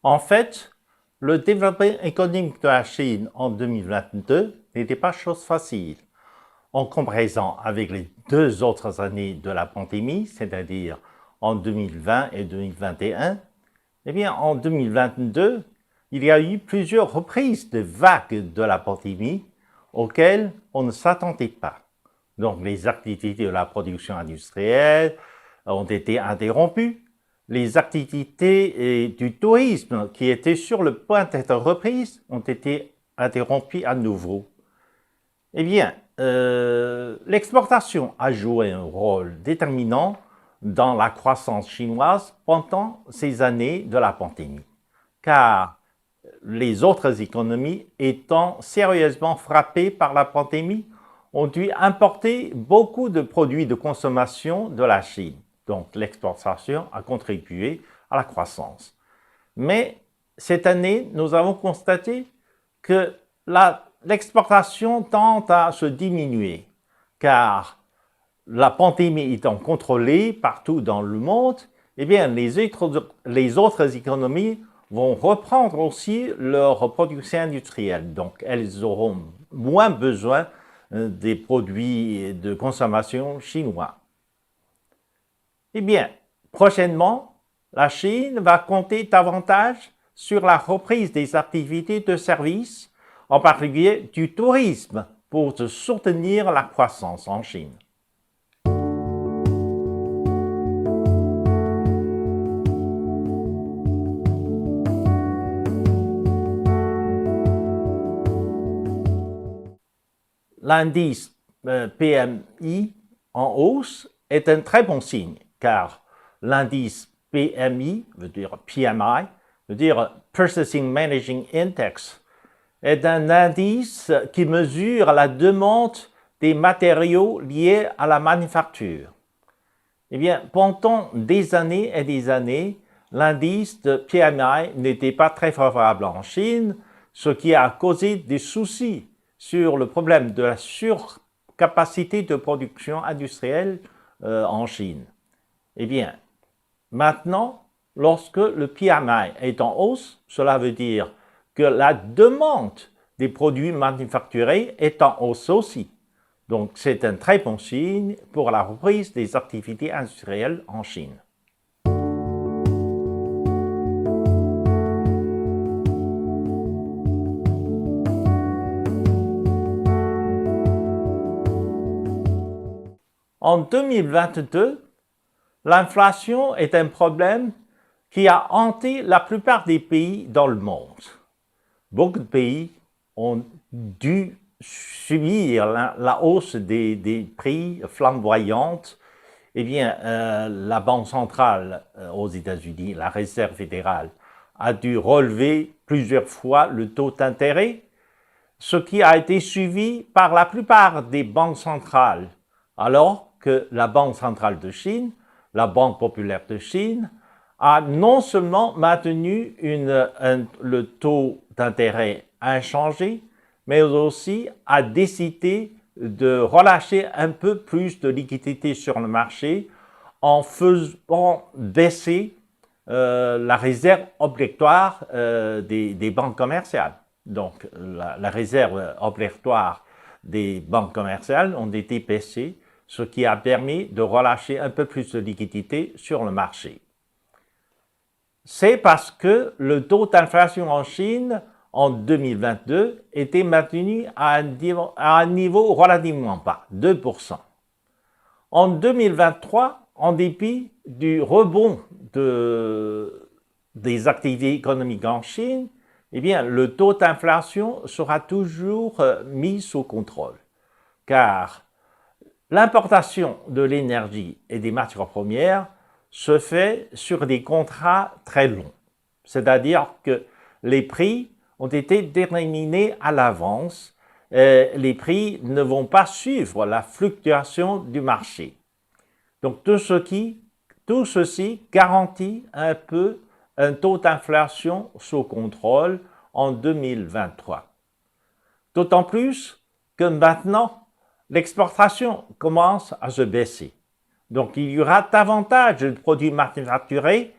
En fait, le développement économique de la Chine en 2022 n'était pas chose facile. En comparaison avec les 2 autres années de la pandémie, c'est-à-dire en 2020 et 2021, eh bien, en 2022, il y a eu plusieurs reprises de vagues de la pandémie auxquelles on ne s'attendait pas. Donc, les activités de la production industrielle ont été interrompues. Les activités du tourisme qui étaient sur le point d'être reprises ont été interrompues à nouveau. Eh bien, l'exportation a joué un rôle déterminant dans la croissance chinoise pendant ces années de la pandémie, car les autres économies étant sérieusement frappées par la pandémie ont dû importer beaucoup de produits de consommation de la Chine. Donc l'exportation a contribué à la croissance. Mais cette année, nous avons constaté que l'exportation tend à se diminuer, car la pandémie étant contrôlée partout dans le monde, eh bien, les autres économies vont reprendre aussi leur production industrielle. Donc, elles auront moins besoin des produits de consommation chinois. Eh bien, prochainement, la Chine va compter davantage sur la reprise des activités de services, en particulier du tourisme, pour soutenir la croissance en Chine. L'indice PMI en hausse est un très bon signe, car l'indice PMI, veut dire PMI, veut dire Purchasing Managing Index, est un indice qui mesure la demande des matériaux liés à la manufacture. Eh bien, pendant des années et des années, l'indice de PMI n'était pas très favorable en Chine, ce qui a causé des soucis sur le problème de la surcapacité de production industrielle en Chine. Eh bien, maintenant, lorsque le PMI est en hausse, cela veut dire que la demande des produits manufacturés est en hausse aussi. Donc, c'est un très bon signe pour la reprise des activités industrielles en Chine. En 2022, l'inflation est un problème qui a hanté la plupart des pays dans le monde. Beaucoup de pays ont dû subir la hausse des prix flamboyantes. Eh bien, la Banque centrale aux États-Unis, la Réserve fédérale, a dû relever plusieurs fois le taux d'intérêt, ce qui a été suivi par la plupart des banques centrales, alors que la Banque centrale de Chine, la Banque populaire de Chine, a non seulement maintenu le taux d'intérêt inchangé, mais aussi a décidé de relâcher un peu plus de liquidité sur le marché en faisant baisser la réserve obligatoire des banques commerciales. Donc, la réserve obligatoire des banques commerciales ont été baissées, ce qui a permis de relâcher un peu plus de liquidité sur le marché. C'est parce que le taux d'inflation en Chine en 2022 était maintenu à un niveau relativement bas, 2%. En 2023, en dépit du rebond des activités économiques en Chine, eh bien, le taux d'inflation sera toujours mis sous contrôle, car l'importation de l'énergie et des matières premières se fait sur des contrats très longs. C'est-à-dire que les prix ont été déterminés à l'avance. Les prix ne vont pas suivre la fluctuation du marché. Donc tout ceci garantit un peu un taux d'inflation sous contrôle en 2023. D'autant plus que maintenant, l'exportation commence à se baisser. Donc, il y aura davantage de produits manufacturés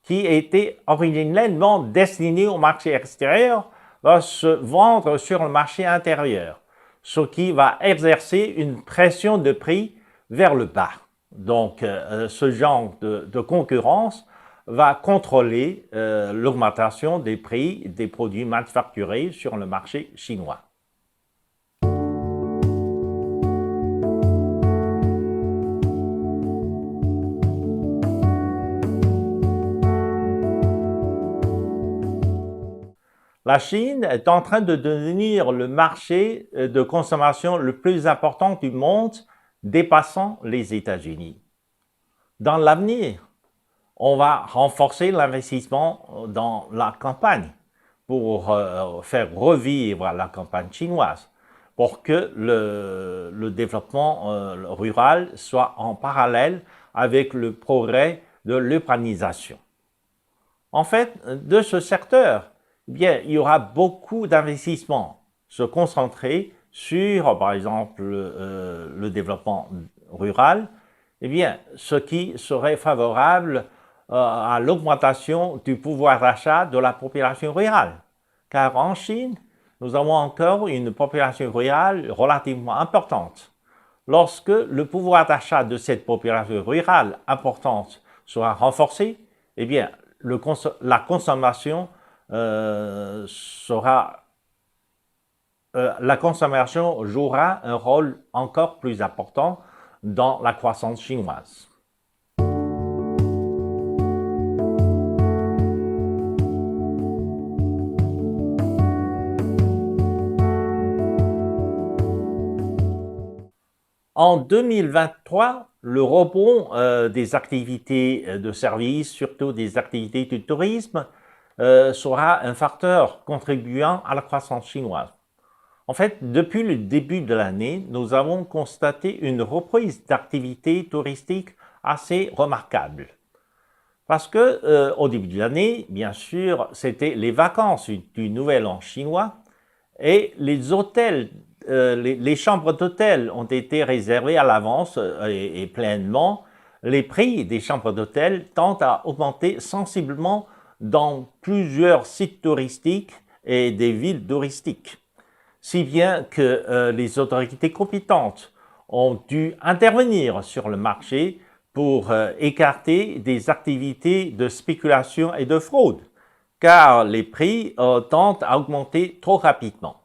qui était originellement destiné au marché extérieur va se vendre sur le marché intérieur, ce qui va exercer une pression de prix vers le bas. Donc, ce genre de concurrence va contrôler l'augmentation des prix des produits manufacturés sur le marché chinois. La Chine est en train de devenir le marché de consommation le plus important du monde, dépassant les États-Unis. Dans l'avenir, on va renforcer l'investissement dans la campagne pour faire revivre la campagne chinoise, pour que le développement rural soit en parallèle avec le progrès de l'urbanisation. En fait, de ce secteur, eh bien, il y aura beaucoup d'investissements se concentrer sur, par exemple, le développement rural, eh bien, ce qui serait favorable à l'augmentation du pouvoir d'achat de la population rurale. Car en Chine, nous avons encore une population rurale relativement importante. Lorsque le pouvoir d'achat de cette population rurale importante sera renforcé, eh bien, la consommation la consommation jouera un rôle encore plus important dans la croissance chinoise. En 2023, le rebond des activités de services, surtout des activités du tourisme, sera un facteur contribuant à la croissance chinoise. En fait, depuis le début de l'année, nous avons constaté une reprise d'activité touristique assez remarquable. Parce que au début de l'année, bien sûr, c'était les vacances du Nouvel An chinois et les hôtels, les chambres d'hôtel ont été réservées à l'avance et pleinement. Les prix des chambres d'hôtel tendent à augmenter sensiblement dans plusieurs sites touristiques et des villes touristiques. Si bien que les autorités compétentes ont dû intervenir sur le marché pour écarter des activités de spéculation et de fraude, car les prix tendent à augmenter trop rapidement.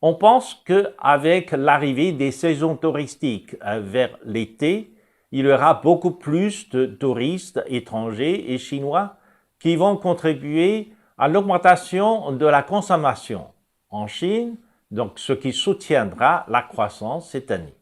On pense qu'avec l'arrivée des saisons touristiques vers l'été, il y aura beaucoup plus de touristes étrangers et chinois qui vont contribuer à l'augmentation de la consommation en Chine, donc ce qui soutiendra la croissance cette année.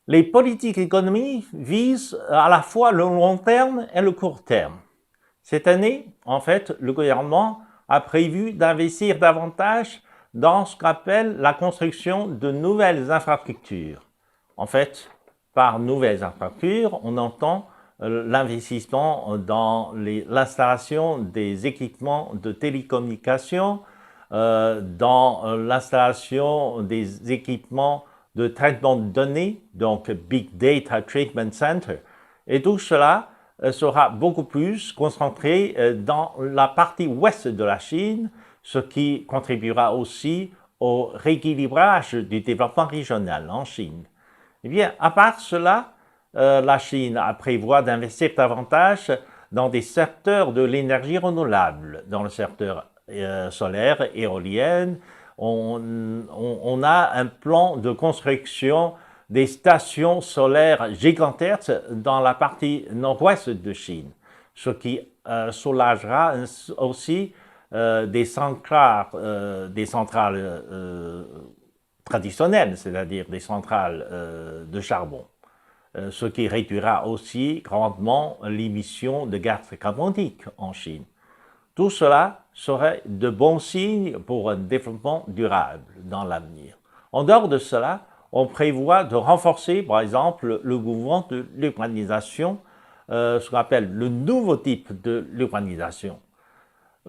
Les politiques économiques visent à la fois le long terme et le court terme. Cette année, en fait, le gouvernement a prévu d'investir davantage dans ce qu'on appelle la construction de nouvelles infrastructures. En fait, par nouvelles infrastructures, on entend l'investissement dans l'installation des équipements de télécommunication, dans l'installation des équipements de traitement de données, donc Big Data Treatment Center. Et tout cela sera beaucoup plus concentré dans la partie ouest de la Chine, ce qui contribuera aussi au rééquilibrage du développement régional en Chine. Eh bien, à part cela, la Chine prévoit d'investir davantage dans des secteurs de l'énergie renouvelable, dans le secteur solaire, éolienne. On a un plan de construction des stations solaires gigantesques dans la partie nord-ouest de Chine, ce qui soulagera aussi des centrales traditionnelles, c'est-à-dire des centrales de charbon, ce qui réduira aussi grandement l'émission de gaz carbonique en Chine. Tout cela serait de bons signes pour un développement durable dans l'avenir. En dehors de cela, on prévoit de renforcer, par exemple, le mouvement de l'urbanisation, ce qu'on appelle le nouveau type de l'urbanisation.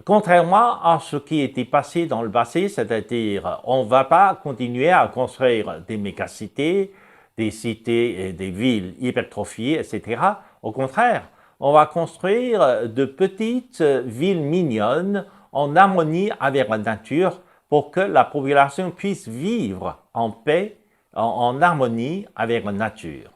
Contrairement à ce qui était passé dans le passé, c'est-à-dire on ne va pas continuer à construire des mégacités, des cités et des villes hypertrophiées, etc. Au contraire, on va construire de petites villes mignonnes en harmonie avec la nature pour que la population puisse vivre en paix, en harmonie avec la nature.